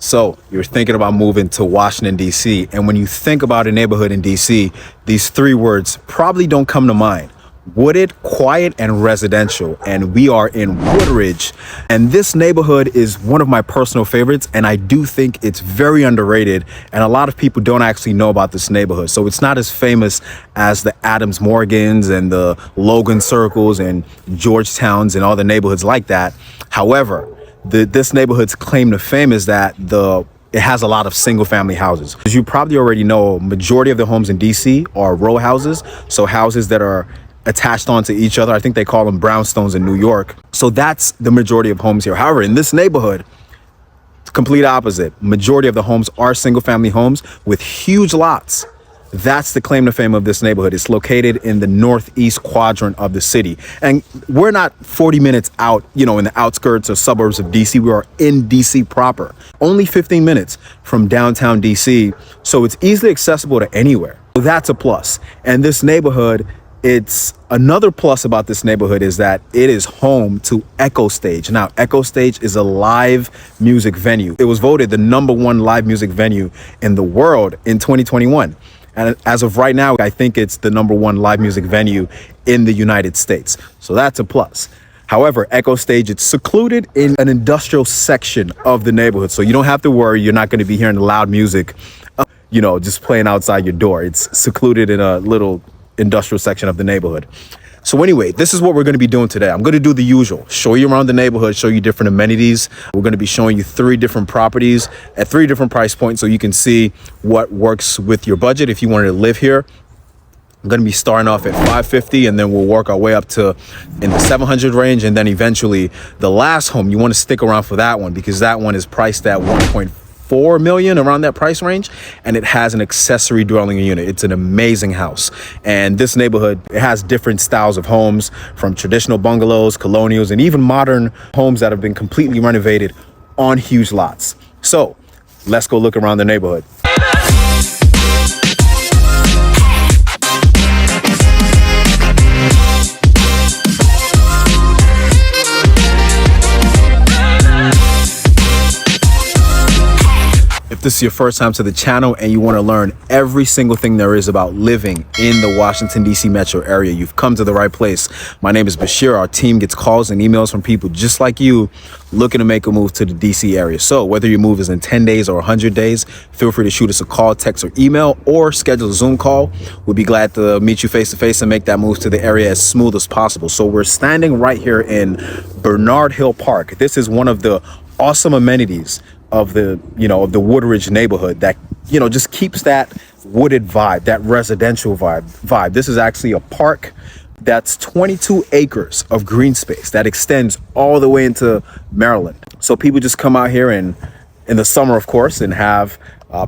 So you're thinking about moving to Washington, D.C. And when you think about a neighborhood in D.C., these three words probably don't come to mind. Wooded, quiet, and residential. And we are in Woodridge. And this neighborhood is one of my personal favorites. And I do think it's very underrated. And a lot of people don't actually know about this neighborhood. So it's not as famous as the Adams Morgans and the Logan Circles and Georgetowns and all the neighborhoods like that. However, this neighborhood's claim to fame is that it has a lot of single family houses. As you probably already know, majority of the homes in DC are row houses. So houses that are attached onto each other. I think they call them brownstones in New York. So that's the majority of homes here. However, in this neighborhood, it's complete opposite. Majority of the homes are single family homes with huge lots. That's the claim to fame of this neighborhood. It's located in the northeast quadrant of the city. And we're not 40 minutes out, in the outskirts or suburbs of DC. We are in DC proper. Only 15 minutes from downtown DC. So it's easily accessible to anywhere. So that's a plus. And this neighborhood, it's another plus about this neighborhood is that it is home to Echo Stage. Now, Echo Stage is a live music venue. It was voted the #1 live music venue in the world in 2021. And as of right now, I think it's the #1 live music venue in the United States. So that's a plus. However, Echo Stage, it's secluded in an industrial section of the neighborhood. So you don't have to worry. You're not going to be hearing loud music, just playing outside your door. It's secluded in a little industrial section of the neighborhood. So anyway, this is what we're going to be doing today. I'm going to do the usual, show you around the neighborhood, show you different amenities. We're going to be showing you 3 different properties at 3 different price points so you can see what works with your budget if you wanted to live here. I'm going to be starting off at $550 and then we'll work our way up to in the $700 range. And then eventually the last home, you want to stick around for that one because that one is priced at $1.4 million, around that price range, and it has an accessory dwelling unit. It's an amazing house. And this neighborhood, it has different styles of homes, from traditional bungalows, colonials, and even modern homes that have been completely renovated on huge lots. So let's go look around the neighborhood. If this is your first time to the channel and you want to learn every single thing there is about living in the Washington, D.C. metro area, you've come to the right place. My name is Bashir. Our team gets calls and emails from people just like you looking to make a move to the D.C. area. So whether your move is in 10 days or 100 days, feel free to shoot us a call, text, or email, or schedule a Zoom call. We'll be glad to meet you face to face and make that move to the area as smooth as possible. So we're standing right here in Bernard Hill Park. This is one of the awesome amenities of the Woodridge neighborhood that just keeps that wooded vibe, that residential vibe. This is actually a park that's 22 acres of green space that extends all the way into Maryland. So people just come out here and in the summer, of course, and have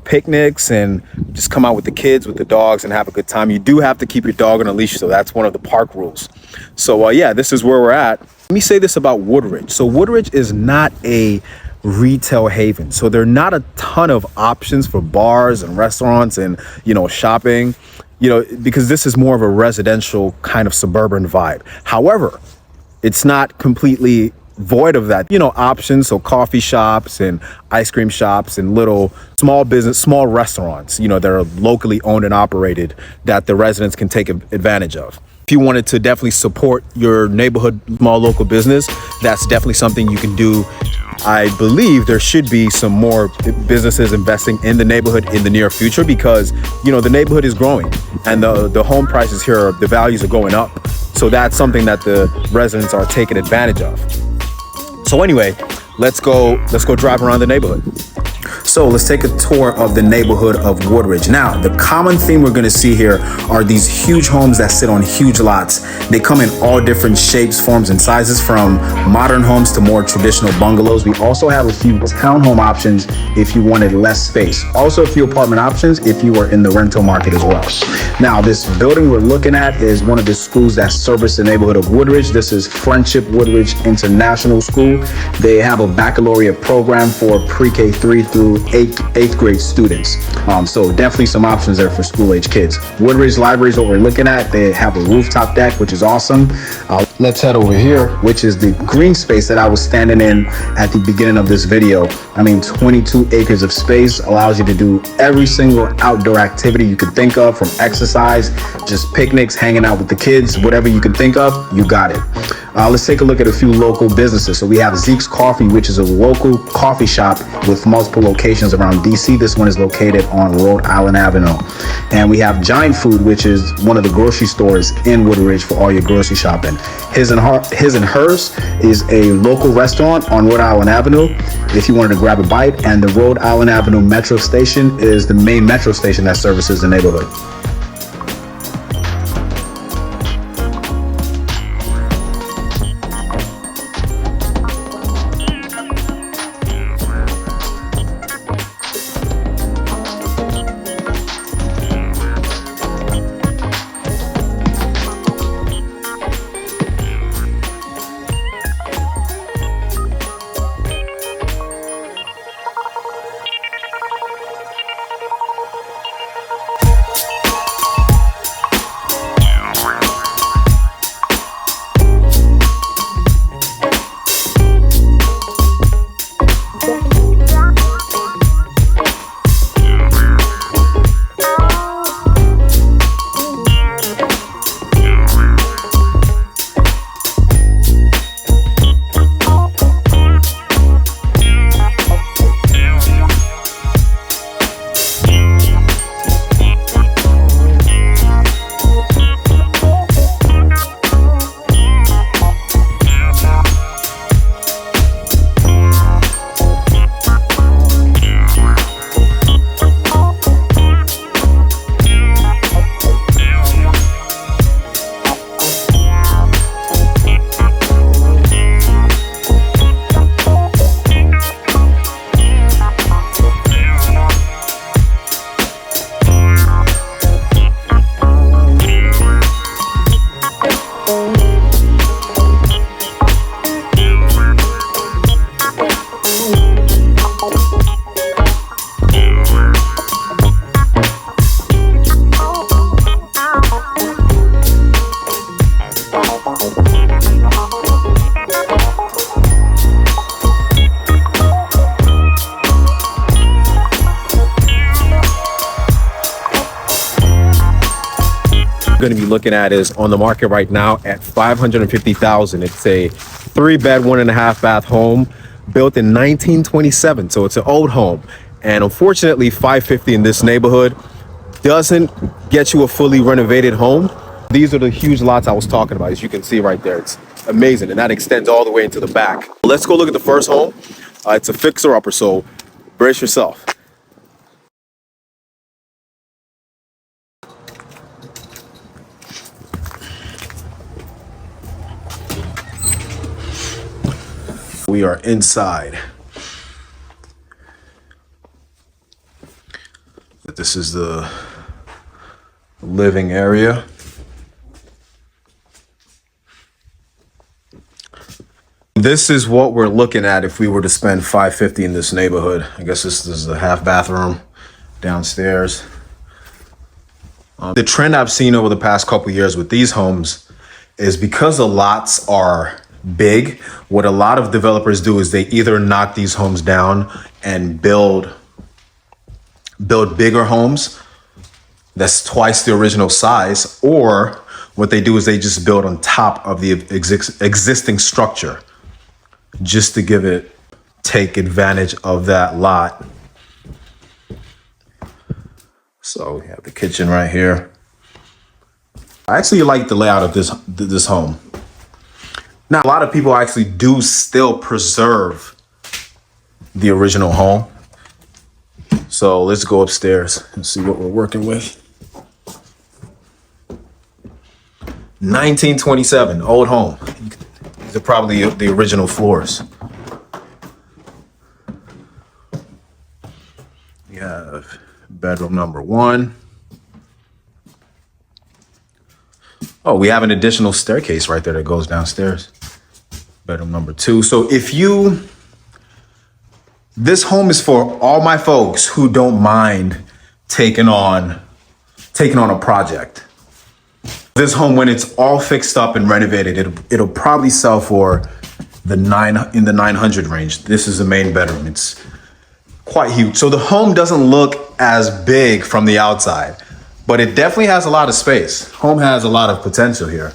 picnics and just come out with the kids, with the dogs, and have a good time. You do have to keep your dog on a leash, so that's one of the park rules. So yeah, this is where we're at. Let me say this about Woodridge. So Woodridge is not a retail haven, so there are not a ton of options for bars and restaurants and shopping, because this is more of a residential kind of suburban vibe. However, it's not completely void of that options. So coffee shops and ice cream shops and little small restaurants that are locally owned and operated that the residents can take advantage of. If you wanted to definitely support your neighborhood small local business, that's definitely something you can do. I believe there should be some more businesses investing in the neighborhood in the near future because, the neighborhood is growing and the home prices here, the values are going up. So that's something that the residents are taking advantage of. So anyway, let's go drive around the neighborhood. So let's take a tour of the neighborhood of Woodridge. Now, the common theme we're going to see here are these huge homes that sit on huge lots. They come in all different shapes, forms, and sizes, from modern homes to more traditional bungalows. We also have a few townhome options if you wanted less space. Also a few apartment options if you were in the rental market as well. Now, this building we're looking at is one of the schools that service the neighborhood of Woodridge. This is Friendship Woodridge International School. They have a baccalaureate program for pre-K 3 through eighth grade students. So definitely some options there for school age kids. Woodridge Library is what we're looking at. They have a rooftop deck, which is awesome. Let's head over here, which is the green space that I was standing in at the beginning of this video. I mean, 22 acres of space allows you to do every single outdoor activity you could think of, from exercise, just picnics, hanging out with the kids, whatever you can think of, you got it. Let's take a look at a few local businesses. So we have Zeke's Coffee, which is a local coffee shop with multiple locations around DC. This one is located on Rhode Island Avenue. And we have Giant Food, which is one of the grocery stores in Woodridge for all your grocery shopping. His and Hers is a local restaurant on Rhode Island Avenue if you wanted to grab a bite. And the Rhode Island Avenue Metro Station is the main metro station that services the neighborhood. Going to be looking at is on the market right now at $550,000. It's a 3-bed, 1.5 bath home built in 1927. So it's an old home. And unfortunately, $550 in this neighborhood doesn't get you a fully renovated home. These are the huge lots I was talking about. As you can see right there, it's amazing. And that extends all the way into the back. Let's go look at the first home. It's a fixer-upper, so brace yourself. We are inside. This is the living area. This is what we're looking at if we were to spend $550 in this neighborhood. I guess this is the half bathroom downstairs. The trend I've seen over the past couple years with these homes is because the lots are big, what a lot of developers do is they either knock these homes down and build bigger homes that's twice the original size, or what they do is they just build on top of the existing structure just to take advantage of that lot. So we have the kitchen right here. I actually like the layout of this home. Now, a lot of people actually do still preserve the original home. So let's go upstairs and see what we're working with. 1927, old home. These are probably the original floors. We have bedroom number 1. Oh, we have an additional staircase right there that goes downstairs. Bedroom number 2. So this home is for all my folks who don't mind taking on a project. This home, when it's all fixed up and renovated, it'll probably sell for in the 900 range. This is the main bedroom. It's quite huge. So the home doesn't look as big from the outside, but it definitely has a lot of space. Home has a lot of potential here.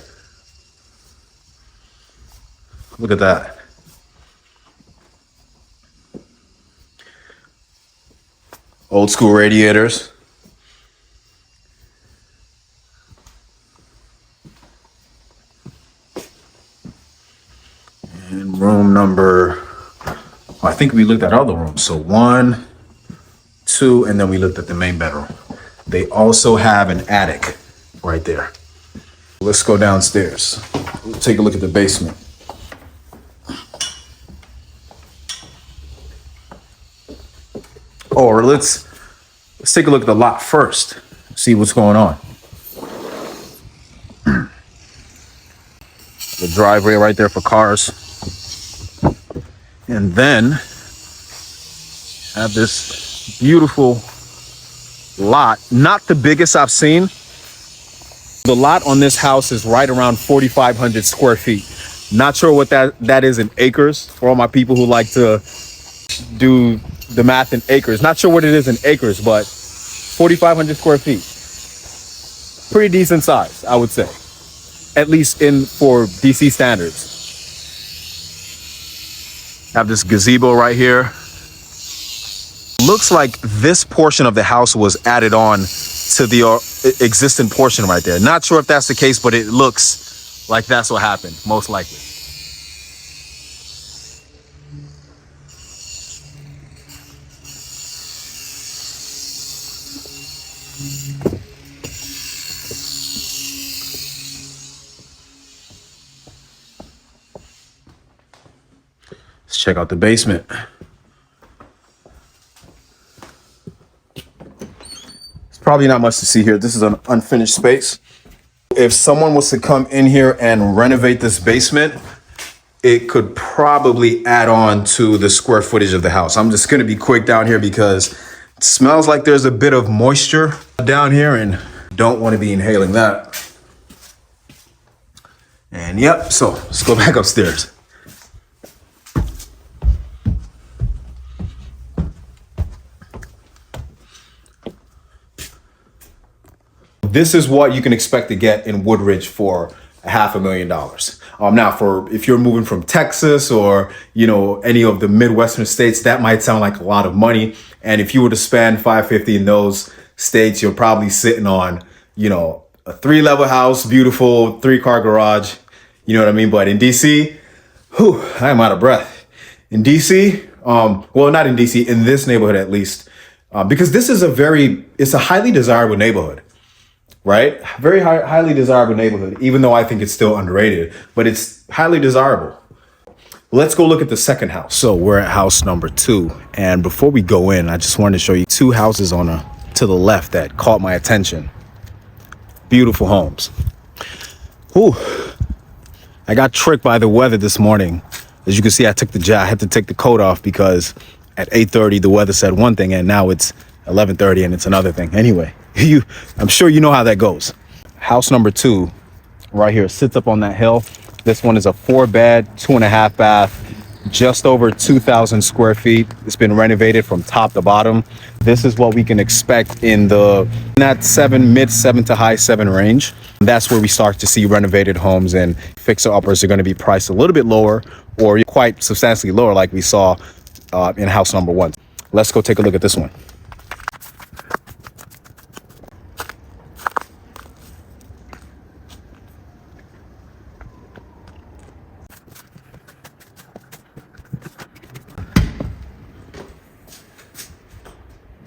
Look at that. Old school radiators. And room number, I think we looked at other rooms. So 1, 2, and then we looked at the main bedroom. They also have an attic right there. Let's go downstairs. We'll take a look at the basement. Or let's take a look at the lot first, see what's going on. The driveway right there for cars. And then have this beautiful lot, not the biggest I've seen. The lot on this house is right around 4,500 square feet. Not sure what that is in acres for all my people who like to do the math in acres. Not sure what it is in acres, but 4,500 square feet. Pretty decent size, I would say. At least for DC standards. Have this gazebo right here. Looks like this portion of the house was added on to the existing portion right there. Not sure if that's the case, but it looks like that's what happened, most likely. Let's check out the basement. It's probably not much to see here. This is an unfinished space. If someone was to come in here and renovate this basement, it could probably add on to the square footage of the house. I'm just gonna be quick down here because it smells like there's a bit of moisture down here and don't want to be inhaling that. And yep, so let's go back upstairs. This is what you can expect to get in Woodridge for $500,000. Now, if you're moving from Texas or any of the Midwestern states, that might sound like a lot of money. And if you were to spend $550 in those states, you're probably sitting on a 3-level house, beautiful 3-car garage. You know what I mean? But in DC, I am out of breath. In DC, well, not in DC, in this neighborhood at least, because this is it's a highly desirable neighborhood. Right? Very highly desirable neighborhood, even though I think it's still underrated, but it's highly desirable. Let's go look at the second house. So we're at house number 2. And before we go in, I just wanted to show you 2 houses to the left that caught my attention. Beautiful homes. I got tricked by the weather this morning. As you can see, I had to take the coat off because at 8:30, the weather said one thing and now it's 11:30 and it's another thing. Anyway. I'm sure you know how that goes. House number 2 right here sits up on that hill. This one is a 4-bed, 2.5 bath, just over 2,000 square feet. It's been renovated from top to bottom. This is what we can expect in that mid 7 to high 7 range. That's where we start to see renovated homes, and fixer-uppers are going to be priced a little bit lower or quite substantially lower like we saw in house number 1. Let's go take a look at this one.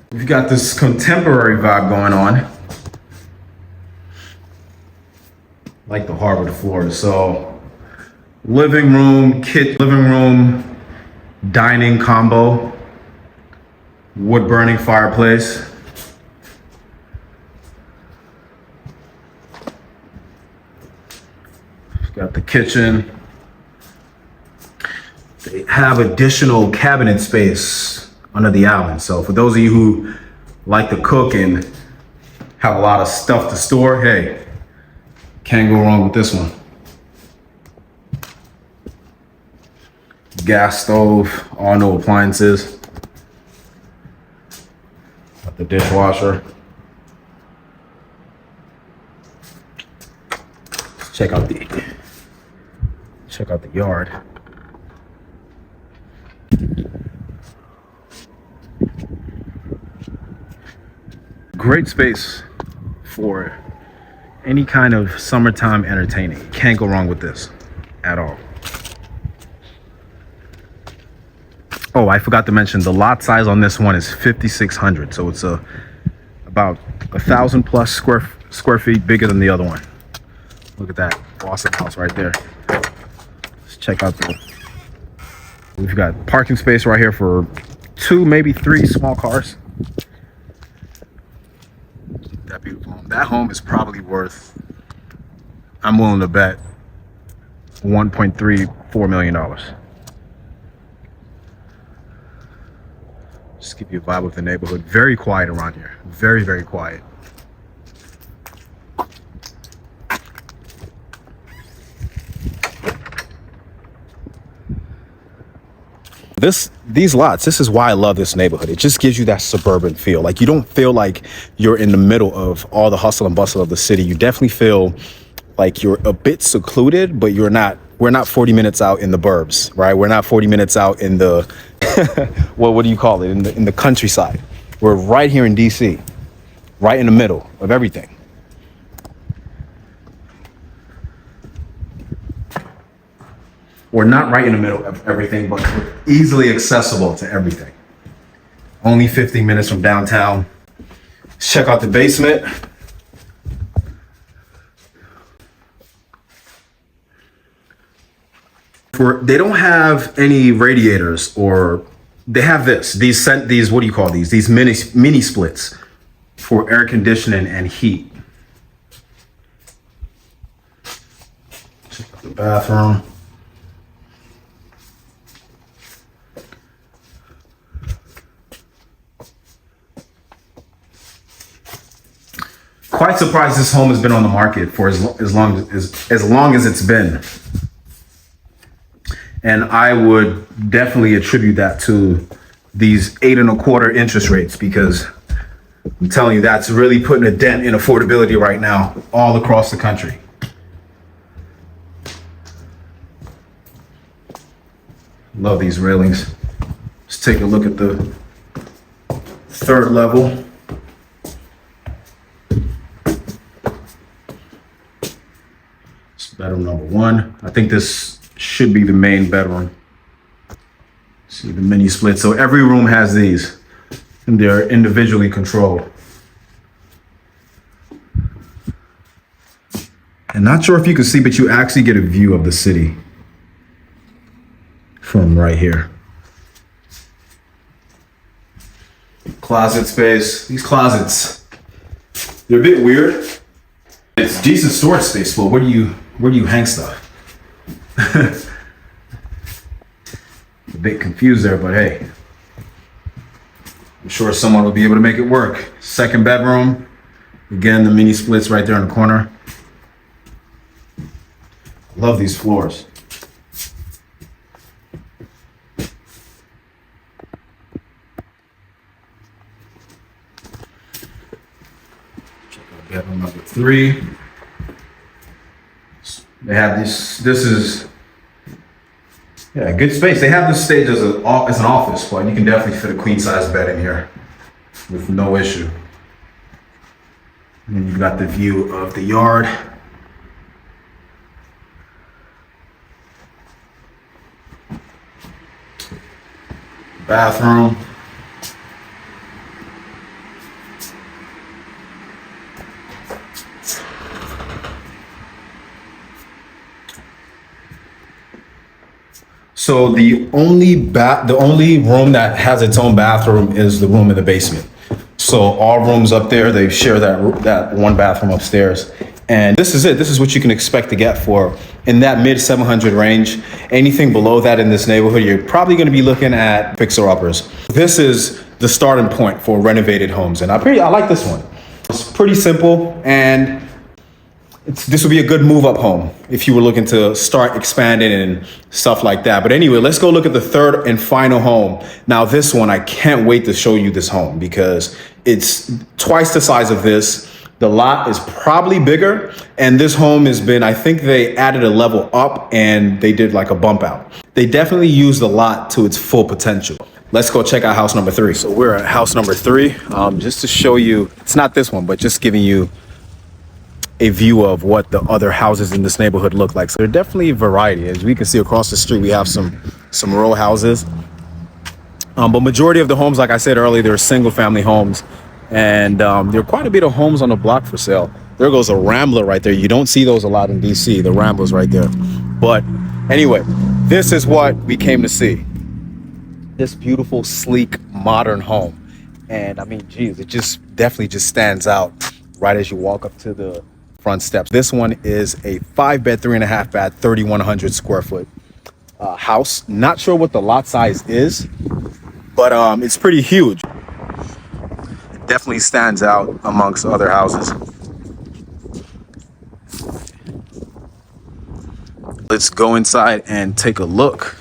We've got this contemporary vibe going on. Like the hardwood floors. So living room, dining combo, wood burning fireplace. Got the kitchen. They have additional cabinet space under the island. So for those of you who like to cook and have a lot of stuff to store, hey, Can't go wrong with this one. Gas stove, all no appliances. Got the dishwasher. Let's check out the yard. Great space for any kind of summertime entertaining. Can't go wrong with this at all. Oh, I forgot to mention the lot size on this one is 5,600, so it's about 1,000 plus square feet bigger than the other one. Look at that awesome house right there. Let's check out we've got parking space right here for 2, maybe 3 small cars. That beautiful home. That home is probably worth, I'm willing to bet, $1.34 million. Just give you a vibe of the neighborhood. Very quiet around here. Very, very quiet. These lots, this is why I love this neighborhood. It just gives you that suburban feel. Like, you don't feel like you're in the middle of all the hustle and bustle of the city. You definitely feel like you're a bit secluded, but we're not 40 minutes out in the burbs, right? We're not 40 minutes out in the, well, what do you call it? In the countryside. We're right here in DC, right in the middle of everything. We're not right in the middle of everything, but we're easily accessible to everything. Only 15 minutes from downtown. Let's check out the basement. They don't have any radiators, or they have these what do you call these? These mini splits for air conditioning and heat. Check out the bathroom. Quite surprised this home has been on the market for as long as it's been. And I would definitely attribute that to these 8.25% interest rates, because I'm telling you, that's really putting a dent in affordability right now all across the country. Love these railings. Let's take a look at the 3rd level. It's bedroom number 1. I think this should be the main bedroom. See the mini split. So every room has these, and they're individually controlled. And not sure if you can see, but you actually get a view of the city from right here. Closet space. These closets, they're a bit weird. It's decent storage space, but where do you hang stuff? A bit confused there, but hey, I'm sure someone will be able to make it work. 2nd bedroom. Again, the mini splits right there in the corner. Love these floors. Check out bedroom number 3. They have this is, yeah, good space. They have this stage as an office, but you can definitely fit a queen size bed in here with no issue. And then you've got the view of the yard. Bathroom. So the only room that has its own bathroom is the room in the basement. So all rooms up there, they share that one bathroom upstairs. And this is it. This is what you can expect to get for in that mid 700 range. Anything below that in this neighborhood, you're probably going to be looking at fixer-uppers. This is the starting point for renovated homes, and I like this one. It's pretty simple, and this would be a good move up home if you were looking to start expanding and stuff like that. But anyway, let's go look at the third and final home. Now this one, I can't wait to show you this home because it's twice the size of this. The lot is probably bigger, and this home has been, I think they added a level up and they did like a bump out. They definitely used the lot to its full potential. Let's go check out house number 3. So we're at house number 3, just to show you, it's not this one, but just giving you a view of what the other houses in this neighborhood look like. So there's definitely a variety. As we can see across the street, we have some row houses. But majority of the homes, like I said earlier, they're single family homes. And there are quite a bit of homes on the block for sale. There goes a Rambler right there. You don't see those a lot in DC. The Rambler's right there. But anyway, this is what we came to see. This beautiful, sleek, modern home. And I mean, geez, it just definitely just stands out right as you walk up to the front steps. This one is a 5-bed, 3.5 bath, 3,100 square foot house. Not sure what the lot size is, but it's pretty huge. Definitely stands out amongst other houses. Let's go inside and take a look.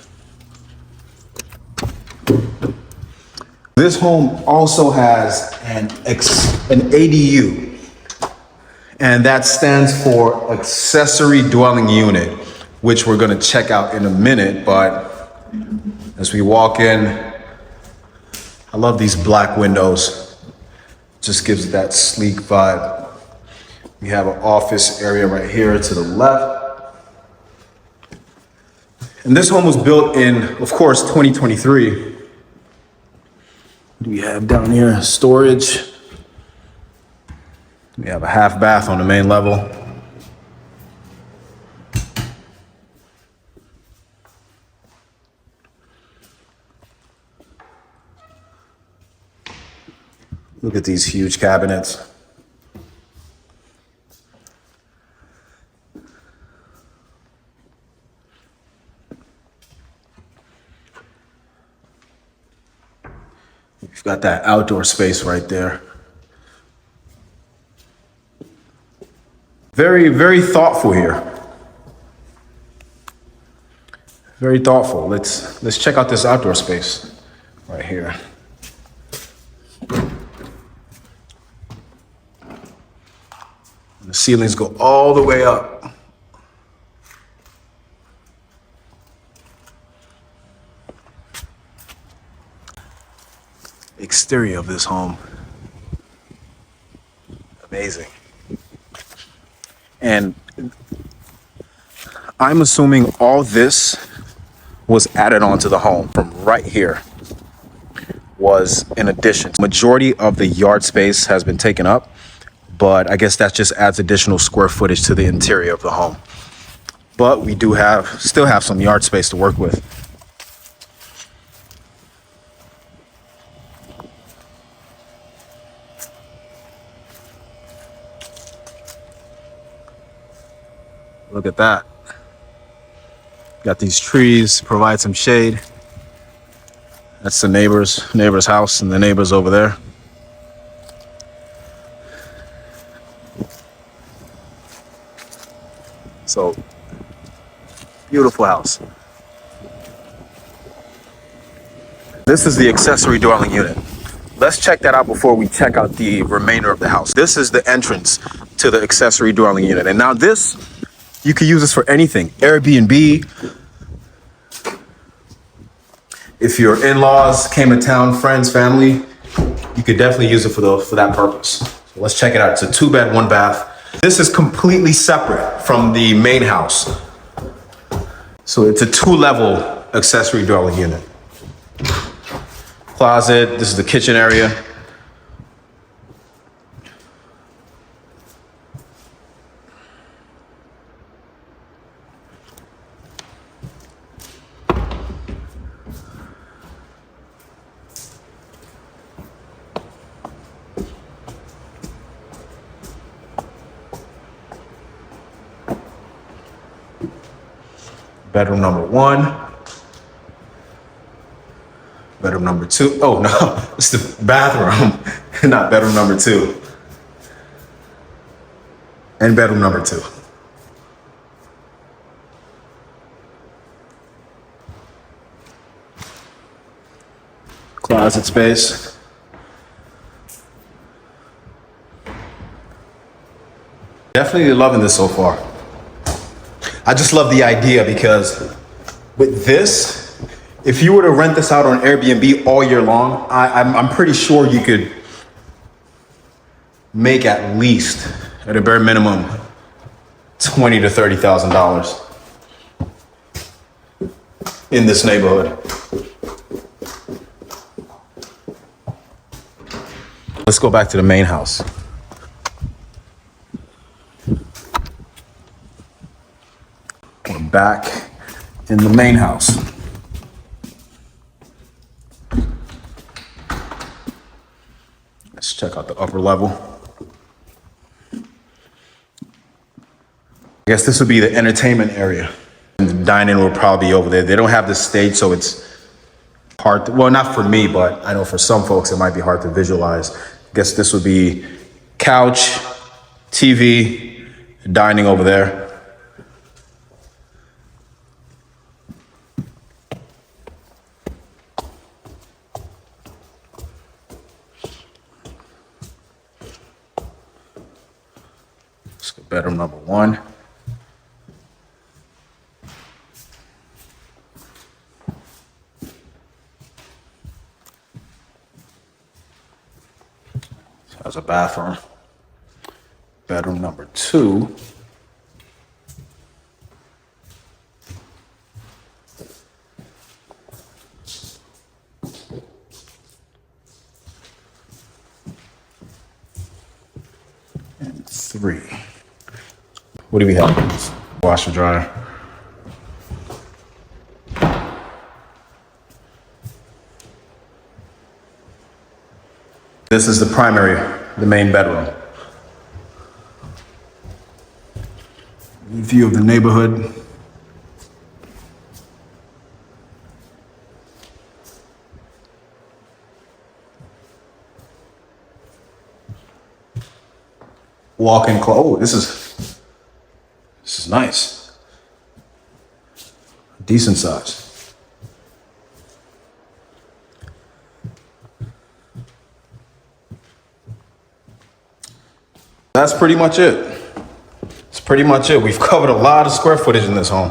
This home also has an ADU, and that stands for accessory dwelling unit, which we're going to check out in a minute. But as we walk in, I love these black windows. Just gives that sleek vibe. We have an office area right here to the left. And this home was built in, of course, 2023. What do we have down here? Storage. We have a half bath on the main level. Look at these huge cabinets. We've got that outdoor space right there. Very, very thoughtful here. Very thoughtful. Let's check out this outdoor space right here. The ceilings go all the way up. Exterior of this home. Amazing. And I'm assuming all this was added onto the home from right here. Was in addition. Majority of the yard space has been taken up, but I guess that just adds additional square footage to the interior of the home. But we do still have some yard space to work with. Look at that. Got these trees, provide some shade. That's the neighbor's house and the neighbors over there. So, beautiful house. This is the accessory dwelling unit. Let's check that out before we check out the remainder of the house. This is the entrance to the accessory dwelling unit. And now this, you can use this for anything. Airbnb. If your in-laws came to town, friends, family, you could definitely use it for that purpose. So let's check it out. It's a 2-bed, 1-bath. This is completely separate from the main house. So it's a 2-level accessory dwelling unit. Closet, this is the kitchen area. Bedroom number 1. Bedroom number 2. Oh no, it's the bathroom, not bedroom number 2. And bedroom number 2. closet space. Definitely loving this so far. I just love the idea because with this, if you were to rent this out on Airbnb all year long, I'm pretty sure you could make at least, at a bare minimum, $20,000 to $30,000 in this neighborhood. Let's go back to the main house. We're back in the main house. Let's check out the upper level. I guess this would be the entertainment area. And the dining will probably be over there. They don't have this stage, so it's hard to, well, not for me, but I know for some folks it might be hard to visualize. I guess this would be couch, TV, dining over there. Let's go bedroom number one. As a bathroom. Bedroom number two. And three. What do we have? Washer dryer. This is the primary, the main bedroom. View of the neighborhood. Walk-in closet. Oh, this is nice. Decent size. That's pretty much it. That's pretty much it. We've covered a lot of square footage in this home.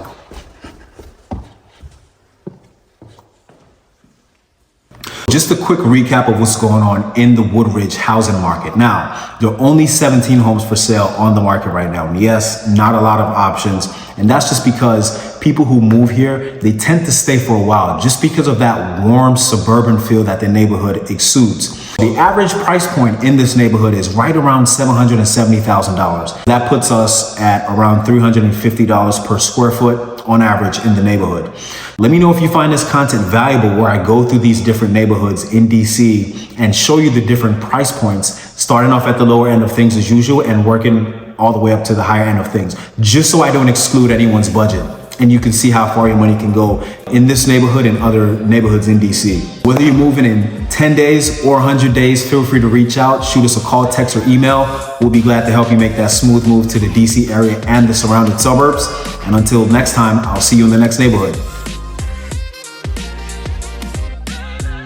Just a quick recap of what's going on in the Woodridge housing market. Now, there are only 17 homes for sale on the market right now. And yes, not a lot of options. And that's just because people who move here, they tend to stay for a while just because of that warm suburban feel that the neighborhood exudes. The average price point in this neighborhood is right around $770,000. That puts us at around $350 per square foot on average in the neighborhood. Let me know if you find this content valuable, where I go through these different neighborhoods in DC and show you the different price points, starting off at the lower end of things as usual and working all the way up to the higher end of things, just so I don't exclude anyone's budget. And you can see how far your money can go in this neighborhood and other neighborhoods in DC. Whether you're moving in 10 days or 100 days, feel free to reach out, shoot us a call, text, or email. We'll be glad to help you make that smooth move to the DC area and the surrounding suburbs. And until next time, I'll see you in the next neighborhood.